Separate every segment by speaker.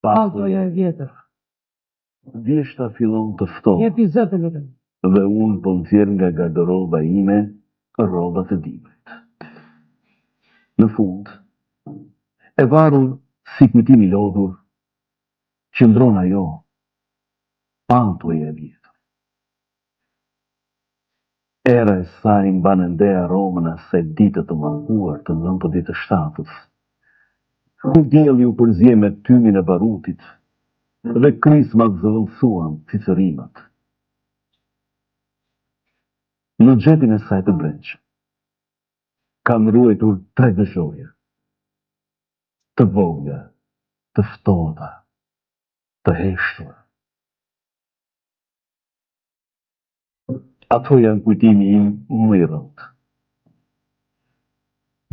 Speaker 1: Patoja e vjetër.
Speaker 2: Vjeshta fillon të ftohtë
Speaker 1: Jepi zëtë vetëm.
Speaker 2: dhe unë po nxjerr nga garderoba ime rrobat e dimrit. Në fund, e varur si kujtim i lodhur, qëndron ajo, patoja e vjetër. Era e saj mban ende aromën e asaj dite të mallkuar të 97-ës, ku dielli u përzje me tymin e barutit dhe krismat zëvendësuan cicërimat. Në xhepin e saj të brendshëm kam ruajtur 3 dëshoje, të vogla, të ftohta, të heshtura. Ato janë kujtimi im më i rrënd.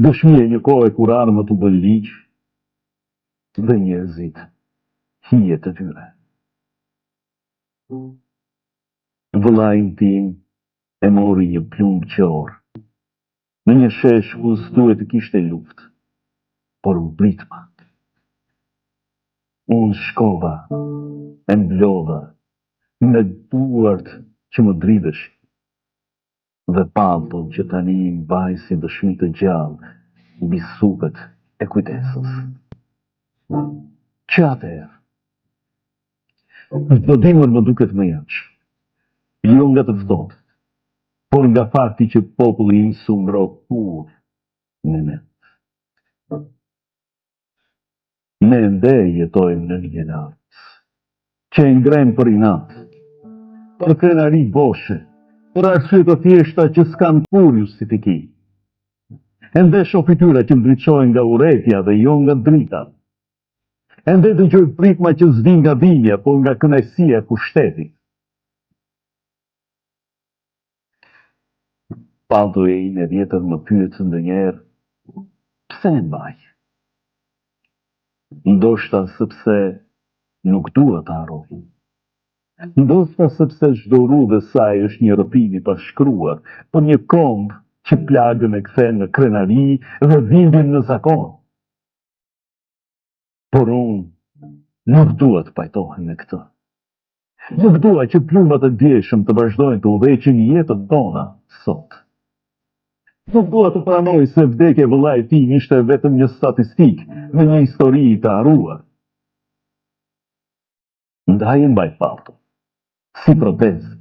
Speaker 2: Dëshmi e një kohe kur armët u bën ligj dhe njerëzit hijet e tyre. Vëllain tim e mori një plumb qor në një shesh ku s'duhet të kishte luftë, por u pritma. Unë shkova, e mblodha, me duart që më dridheshin, dhe pallton që tani i mbaj si dëshmi të gjallë mbi supet e kujdesës. Që atëherë, çdo dimër më duket më jaqë, jo nga të ftohtë, por nga fakti që populli im s'u mbro kurrë me ne. Ne ende jetojmë në një Jenaris, që e ngrem për inat, për krenari boshe, për arsye të thjeshta që s'kan kur justifikim. Ende shoh fytyra që ndriçohen nga urrejtja dhe jo nga drita. Ende dëgjoj frikma që s'vin nga dhimbja, por nga kënaqësia e pushtetit. Patoja ime e vjetër më pyet ndonjëherë, pse e mbaj? Ndoshta sepse nuk dua ta harroj. Ndoshta sepse çdo rrugë e saj është një rrëfim i pashkruar për një komb që plagën e kthen në krenari dhe dhimbjen në zakon. Por unë nuk dua të pajtohem me këtë. Nuk dua që plumbat e djeshëm të vazhdojnë të udhëheqin jetën tona sot. Nuk dua të pranoj se vdekja e vëllait tim ishte vetëm një statistikë në një histori të harruar. Ndaj e mbaj pato, si protestë,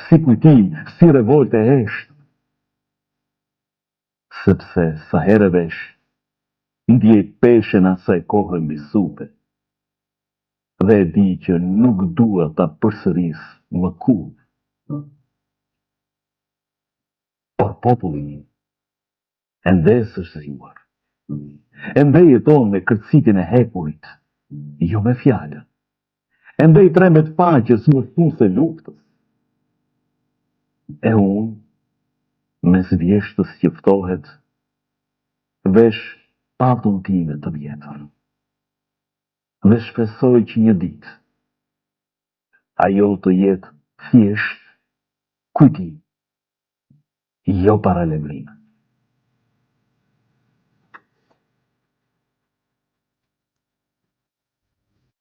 Speaker 2: si kujtim, si revolte e heshtë. Sepse sa herë vesh, ndjej peshen asaj kohë mbi supe, dhe e di që nuk dua ta përsëris më kurrë. Por populli im ende është zgjuar. Ende jeton me kërcitjen e hekurit, jo me fjalën. Ende i tremet paqes më shumë se luftës. E unë, mes vjeshtës që ftohet, vesh patun time të vjetër. Dhe shpresoj që një ditë ajo të jetë thjesht kujtim, jo paralemrim.